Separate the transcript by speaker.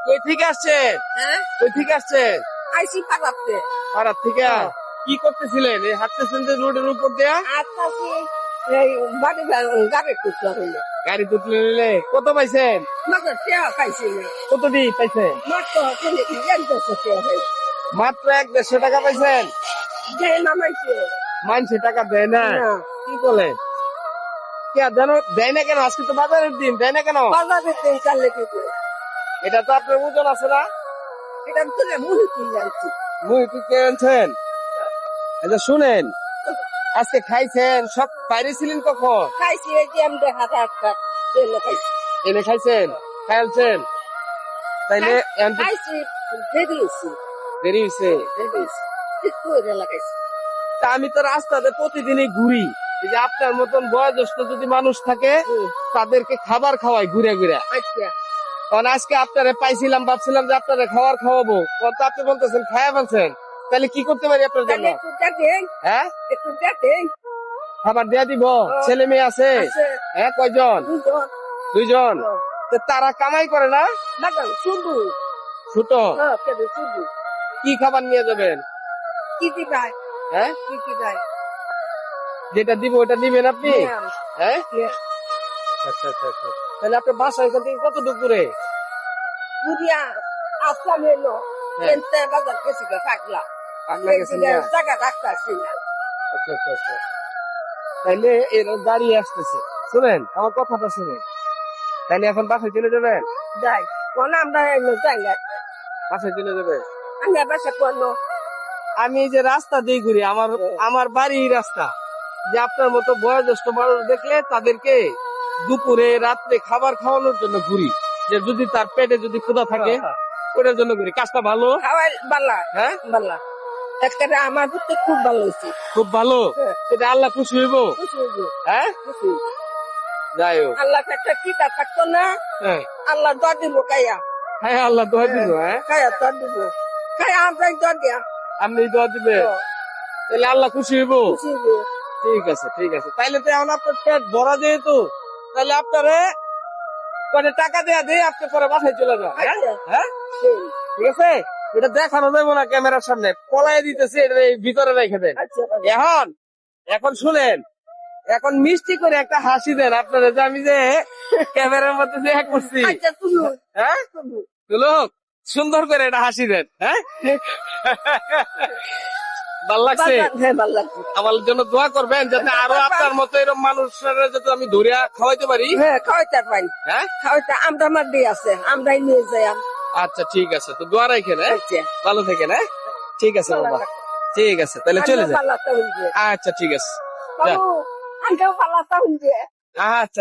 Speaker 1: কই থেকে আসছেন?
Speaker 2: হ্যাঁ
Speaker 1: কই থেকে আসছেন?
Speaker 2: আইসি পাকাতে
Speaker 1: পাড়ার থেকে?
Speaker 2: হ্যাঁ।
Speaker 1: কি করতেছিলেন? এই হাঁটতেছেন যে রোডের উপর দেয়া?
Speaker 2: আজকাছি এই বাড়ি গাড়ি টুকটা হইলে
Speaker 1: গাড়ি তুলে নিলে কত পাইছেন?
Speaker 2: মাত্র টেয়া পাইছি না
Speaker 1: কত দি পাইছেন?
Speaker 2: মাত্র এক দেড়শো টেয়া হয়েছে
Speaker 1: মাত্র 150 টাকা পাইছেন?
Speaker 2: যে নামাইছে
Speaker 1: মানুষে টাকা দেয় না?
Speaker 2: না।
Speaker 1: কি বলেন? কে জানো দেয় না কেন? আজকে তো বাজারের দিন, দেয় না কেন?
Speaker 2: বাজারে তিন চার লেগে
Speaker 1: এটা তো আপনার ওজন আছে না?
Speaker 2: এটা তুলে মুড়ি কিনে আনছি
Speaker 1: মুই কি কিনছেন? আচ্ছা শুনেন, আজকে খাইছেন সব বাইরে ছিলেন কখন?
Speaker 2: খাইছি এই যে আমি হাতে একটা তেল খাইছি
Speaker 1: এনে খাইছেন? খাইছেন? তাইলে এখন তো
Speaker 2: খাইছি দেরি হয়েছি
Speaker 1: দেরি হয়েছে।
Speaker 2: দেরি হয়েছি একটু এটা লাগাইছি
Speaker 1: তা আমি তো রাস্তাতে প্রতিদিনই ঘুরি। এই যে আপনার মতন বয়োজ্যেষ্ঠ যদি মানুষ থাকে তাদেরকে খাবার খাওয়াই ঘুরে ঘুরে।
Speaker 2: আচ্ছা
Speaker 1: কারণ আজকে আপনারে পাইছিলাম, ভাবছিলাম যে আপনারে খাবার খাওয়াবো, তো আপনি বলতেছেন খায়া ফেলছেন। তাহলে কি করতে পারি আপনার জন্য?
Speaker 2: তাহলে একটু দেখেন
Speaker 1: হ্যাঁ,
Speaker 2: একটু দেখেন
Speaker 1: খাবার দেয়া দিব? ছেলে মেয়ে আছে?
Speaker 2: আছে
Speaker 1: হ্যাঁ, কয়জন?
Speaker 2: দুজন
Speaker 1: দুইজন। তো তারা কামাই করে না?
Speaker 2: লাগান শুধু
Speaker 1: ছোট
Speaker 2: হ্যাঁ কেন শুধু
Speaker 1: কি খাবার নিয়ে যাবেন?
Speaker 2: কি কি ভাই
Speaker 1: হ্যাঁ,
Speaker 2: কি কি ভাই
Speaker 1: যেটা দিব ওটা দিবেন আপনি? হ্যাঁ,
Speaker 2: হ্যাঁ
Speaker 1: আচ্ছা আচ্ছা আচ্ছা। তাহলে আপনার বাসা এখান থেকে কত দূরে?
Speaker 2: বুড়িয়া আসলাম এলো
Speaker 1: হ্যাঁ।
Speaker 2: এনতে বাজার গেছি থাকলাম
Speaker 1: পাগলা গেছেন না?
Speaker 2: জায়গা ডাক্তার না
Speaker 1: আচ্ছা আচ্ছা আচ্ছা। তাইলে এর গাড়ি আসতেছে, শুনেন আমার কথাটা শুনেন। তাইলে এখন বাসায় চলে যাবেন?
Speaker 2: যাই কোন আমরা এলো যাই না
Speaker 1: বাসায় চলে যাবেন?
Speaker 2: আমি বাসা করলো
Speaker 1: আমি এই যে রাস্তা দিয়ে ঘুরি, আমার বাড়ির রাস্তা, যে আপনার মতো বয়োজ্যেষ্ঠ মানুষ দেখলে তাদেরকে দুপুরে রাত্রে খাবার খাওয়ানোর জন্য ঘুরি, যে যদি তার পেটে যদি ক্ষুধা থাকে ওটার জন্য ঘুরি। কাজটা ভালো?
Speaker 2: খাওয়াই বালা
Speaker 1: হ্যাঁ,
Speaker 2: বালা একটা আমার প্রতি খুব ভালো হয়েছে
Speaker 1: খুব ভালো। সেটা আল্লাহ খুশি হইব। হ্যাঁ, যাই হোক।
Speaker 2: আল্লাহ একটা টিকা থাকতো না
Speaker 1: হ্যাঁ
Speaker 2: আল্লাহ দর দিব কাইয়া
Speaker 1: হ্যাঁ, আল্লাহ দোয়া দিব। হ্যাঁ,
Speaker 2: কাইয়া দর দিব কাইয়া আমরাই দর দিয়া
Speaker 1: আপনি দোয়া দিবেন, তাহলে আল্লাহ খুশি হইব।
Speaker 2: খুশি হইবো।
Speaker 1: ঠিক আছে ঠিক আছে। তাইলে তো এখন আপনার পেট ভরা যেহেতু, তাহলে আপনারে কয়টা টাকা দেয়া দিয়ে আপনি পরে বাসায় চলে যান। হ্যাঁ
Speaker 2: আচ্ছা।
Speaker 1: হ্যাঁ, ঠিক আছে। এটা দেখানো যাবো না ক্যামেরার সামনে, পলাই দিতেছে, এটা এই ভিতরে রেখে দেন।
Speaker 2: আচ্ছা
Speaker 1: এখন এখন শুনেন, এখন মিষ্টি করে একটা হাসি দেন আপনারা, যে আমি যে ক্যামেরার মধ্যে যে এক করছি।
Speaker 2: আচ্ছা তুলু
Speaker 1: হ্যাঁ, লোক সুন্দর করে এটা হাসি দেন। হ্যাঁ, ভাল লাগছে?
Speaker 2: হ্যাঁ ভালো লাগছে
Speaker 1: আমার জন্য দোয়া করবেন, যাতে আরো আপনার মতো এরকম মানুষের যাতে আমি ধরিয়া খাওয়াইতে পারি।
Speaker 2: হ্যাঁ খাওয়াইতে পারি
Speaker 1: হ্যাঁ,
Speaker 2: খাওয়াইতে আমরা মাদ্রি আছে আমরাই নিয়ে যাই
Speaker 1: আচ্ছা ঠিক আছে, তো দোয়া রাখেন। হ্যাঁ,
Speaker 2: আচ্ছা
Speaker 1: ভালো থাকেন। হ্যাঁ, ঠিক আছে বাবা, ঠিক আছে, তাহলে চলে যান।
Speaker 2: ভালো হইছে
Speaker 1: আচ্ছা ঠিক আছে,
Speaker 2: বাবু আমরাও ভালো হইছে
Speaker 1: আচ্ছা।